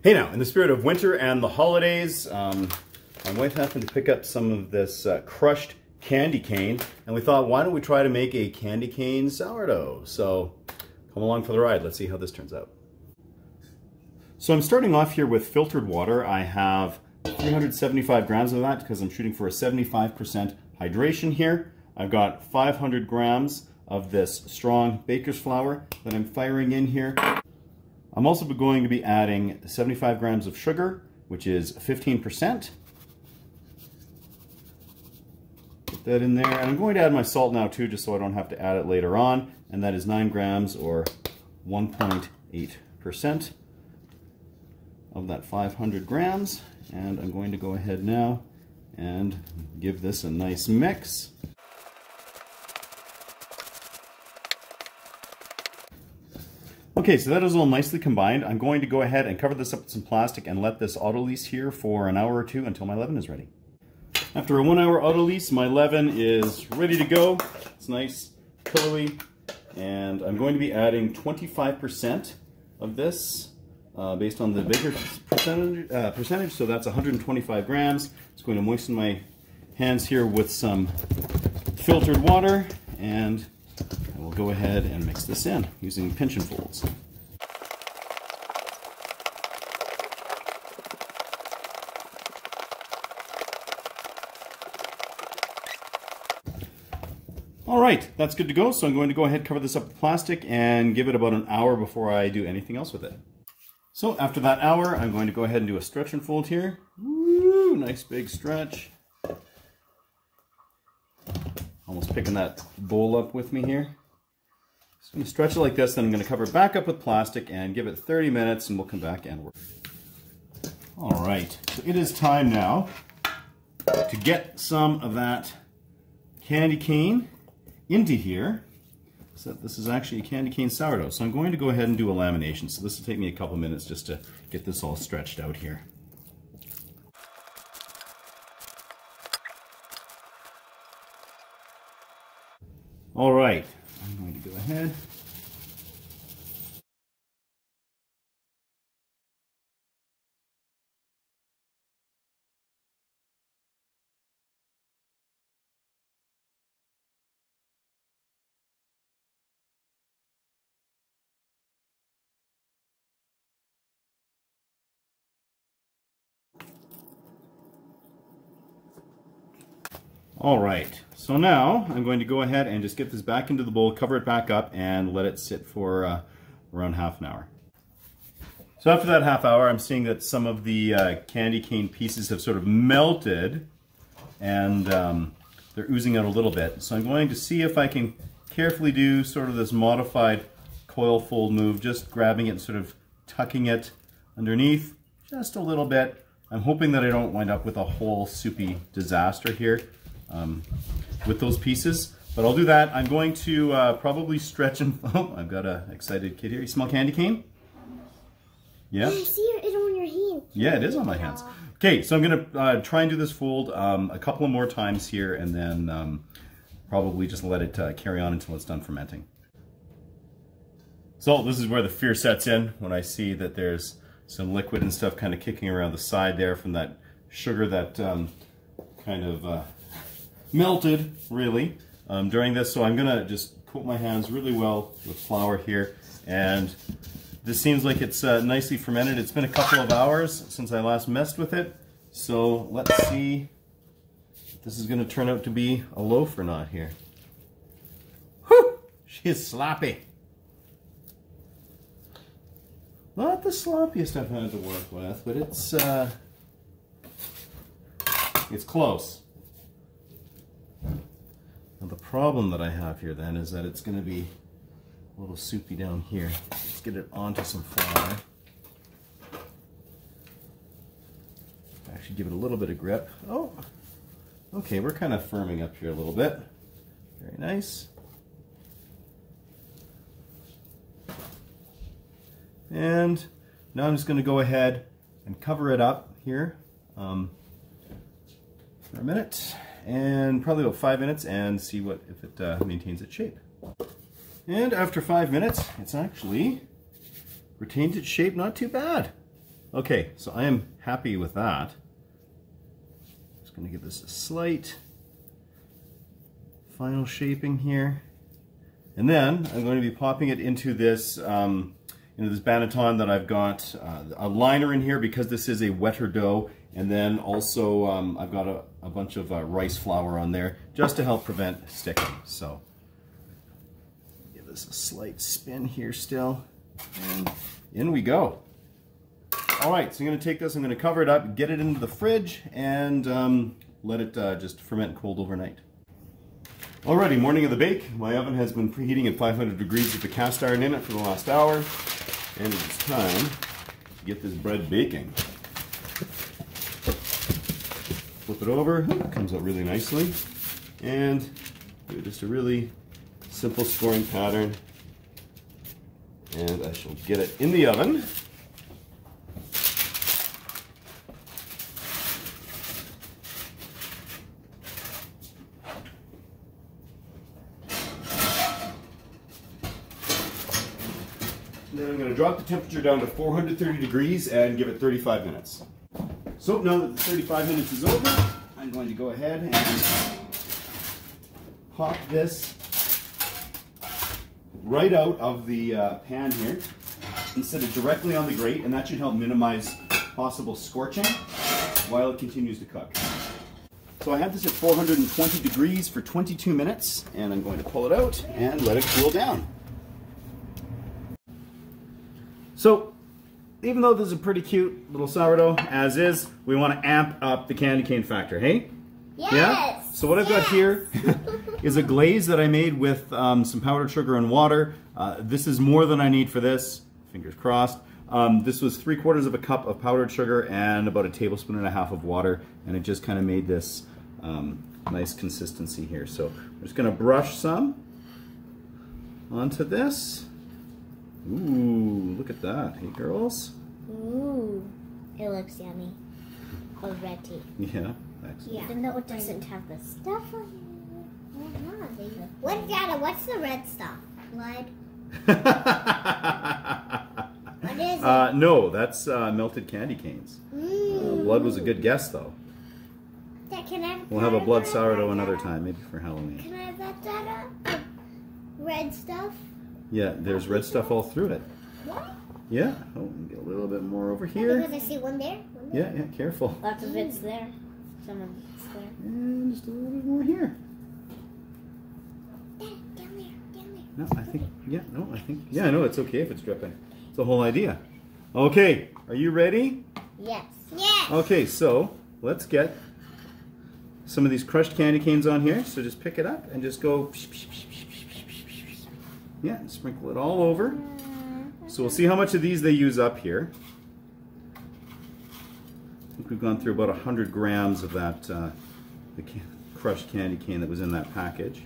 Hey now, in the spirit of winter and the holidays, my wife happened to pick up some of this crushed candy cane, and we thought, why don't we try to make a candy cane sourdough? So come along for the ride. Let's see how this turns out. So I'm starting off here with filtered water. I have 375 grams of that because I'm shooting for a 75% hydration here. I've got 500 grams of this strong baker's flour that I'm firing in here. I'm also going to be adding 75 grams of sugar, which is 15%. Put that in there, and I'm going to add my salt now too, just so I don't have to add it later on, and that is 9 grams or 1.8% of that 500 grams. And I'm going to go ahead now and give this a nice mix. Okay, so that is all nicely combined. I'm going to go ahead and cover this up with some plastic and let this autolyse here for an hour or two until my leaven is ready. After a 1 hour autolyse, my leaven is ready to go. It's nice, pillowy, and I'm going to be adding 25% of this based on the bigger percentage, so that's 125 grams. It's going to moisten my hands here with some filtered water, and we'll go ahead and mix this in using pinch and folds. All right, that's good to go. So I'm going to go ahead and cover this up with plastic and give it about an hour before I do anything else with it. So after that hour, I'm going to go ahead and do a stretch and fold here. Woo, nice big stretch. Almost picking that bowl up with me here. So I'm going to stretch it like this, then I'm going to cover it back up with plastic and give it 30 minutes, and we'll come back and work. All right, so it is time now to get some of that candy cane into here. So this is actually a candy cane sourdough. So I'm going to go ahead and do a lamination. So this will take me a couple minutes just to get this all stretched out here. All right, I'm going to go ahead. All right, so now I'm going to go ahead and just get this back into the bowl, cover it back up, and let it sit for around half an hour. So after that half hour, I'm seeing that some of the candy cane pieces have sort of melted, and they're oozing out a little bit. So I'm going to see if I can carefully do sort of this modified coil fold move, just grabbing it and sort of tucking it underneath just a little bit. I'm hoping that I don't wind up with a whole soupy disaster here with those pieces, but I'll do that. I'm going to probably stretch and, oh, I've got an excited kid here. You smell candy cane? Yeah? I see it on your hand. Yeah, it is on my hands. Okay, so I'm gonna try and do this fold a couple of more times here, and then probably just let it carry on until it's done fermenting. So this is where the fear sets in, when I see that there's some liquid and stuff kind of kicking around the side there from that sugar that kind of melted, really, during this. So I'm gonna just coat my hands really well with flour here, and this seems like it's nicely fermented. It's been a couple of hours since I last messed with it, so let's see if this is gonna turn out to be a loaf or not here. Whew! She is sloppy. Not the sloppiest I've had to work with, but it's close. Now the problem that I have here then is that it's going to be a little soupy down here. Let's get it onto some flour. Actually give it a little bit of grip. Oh, okay, we're kind of firming up here a little bit. Very nice. And now I'm just going to go ahead and cover it up here for a minute, and probably about 5 minutes, and see if it maintains its shape. And after 5 minutes, it's actually retained its shape not too bad. Okay, so I am happy with that. Just going to give this a slight final shaping here. And then I'm going to be popping it into this this banneton that I've got a liner in here because this is a wetter dough, and then also I've got a bunch of rice flour on there just to help prevent sticking. So give this a slight spin here still, and in we go. All right, so I'm going to take this, I'm going to cover it up, get it into the fridge, and let it just ferment cold overnight. Alrighty, morning of the bake. My oven has been preheating at 500 degrees with the cast iron in it for the last hour. And it's time to get this bread baking. Flip it over, it comes out really nicely. And do just a really simple scoring pattern. And I shall get it in the oven. Then I'm going to drop the temperature down to 430 degrees and give it 35 minutes. So now that the 35 minutes is over, I'm going to go ahead and pop this right out of the pan here and set it directly on the grate, and that should help minimize possible scorching while it continues to cook. So I have this at 420 degrees for 22 minutes, and I'm going to pull it out and let it cool down. So, even though this is a pretty cute little sourdough, as is, we want to amp up the candy cane factor, hey? Yes! Yeah? So what I've got here is a glaze that I made with some powdered sugar and water. This is more than I need for this, fingers crossed. This was 3/4 cup of powdered sugar and about 1.5 tablespoons of water, and it just kind of made this nice consistency here. So I'm just going to brush some onto this. Ooh, look at that. Hey, girls. Ooh, it looks yummy. Already. Yeah, excellent. Yeah. Even though it doesn't have the stuff on it. What, Dada, what's the red stuff? Blood? What is it? No, that's melted candy canes. Blood was a good guess, though. Dad, can I We'll have a blood sourdough another time, maybe for Halloween. Can I have that, Dada? Red stuff? Yeah, there's red stuff all through it. What? Yeah. Oh, get a little bit more over here. Because I see one there. One there. Yeah, careful. Lots of it's there. Some of it's there. And just a little bit more here. Dad, down there. No, I think, yeah, no, it's okay if it's dripping. It's the whole idea. Okay, are you ready? Yes. Yes. Okay, so let's get some of these crushed candy canes on here. So just pick it up and just go. Yeah, and sprinkle it all over. So we'll see how much of these they use up here. I think we've gone through about 100 grams of that the crushed candy cane that was in that package.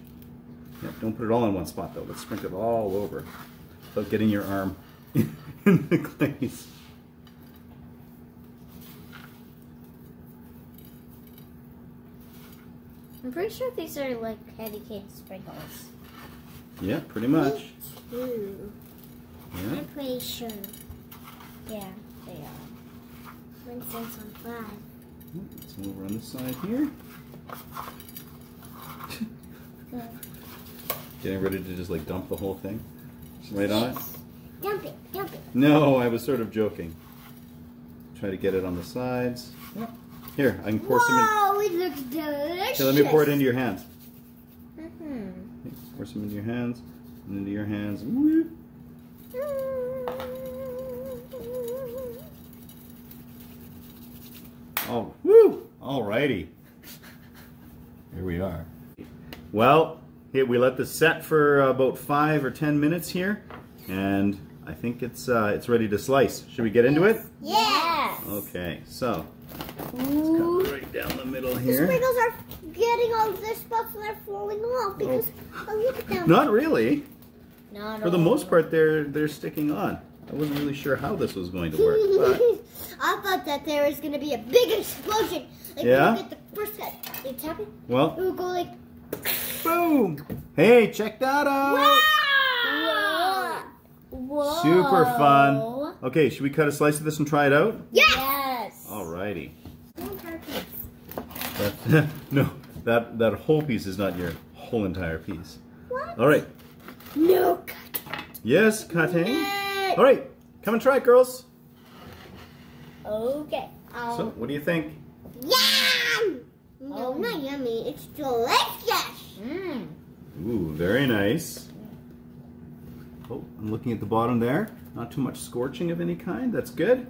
Yeah, don't put it all in one spot though. Let's sprinkle it all over without getting your arm in the glaze. I'm pretty sure these are like candy cane sprinkles. Yeah, pretty much. Me too. Yeah. I'm pretty sure. Yeah, they are. For instance, on 5. It's over on this side here. Getting ready to just like dump the whole thing right on it. Dump it, dump it. No, I was sort of joking. Try to get it on the sides. Yep. Here, I can pour some in. Whoa, it looks delicious. Here, let me pour it into your hands. Mm-hmm. Pour some into your hands and into your hands. Woo. Oh, woo! Alrighty. Here we are. Well, here we let this set for about 5 or 10 minutes here, and I think it's ready to slice. Should we get into it? Yes. Okay, so let's cut right down the middle here. The sprinkles are getting all of their spots and they're falling off because look at them. Not really. Not For the most part, they're sticking on. I wasn't really sure how this was going to work. But I thought that there was going to be a big explosion. Like Yeah? when you get the first cut. You tap it, well, it will go like... boom! Hey, check that out! Whoa! Whoa! Super fun. Okay, should we cut a slice of this and try it out? Yes. Alrighty. No purpose. No, that whole piece is not your whole entire piece. What? All right. No cut. Yes, cutting. All right, come and try it, girls. Okay. So, what do you think? Yum! No, not yummy. It's delicious. Mm. Ooh, very nice. Oh, I'm looking at the bottom there. Not too much scorching of any kind. That's good.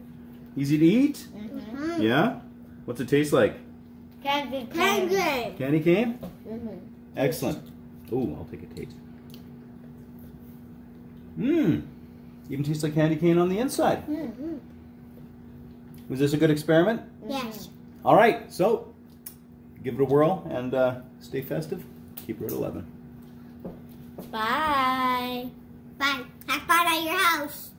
Easy to eat. Mm-hmm. Yeah. What's it taste like? Candy cane. Candy cane? Mm-hmm. Excellent. Ooh, I'll take a taste. Mmm. Even tastes like candy cane on the inside. Mm-hmm. Was this a good experiment? Yes. All right, so give it a whirl and stay festive. Keep her at 11. Bye. Bye. Have fun at your house.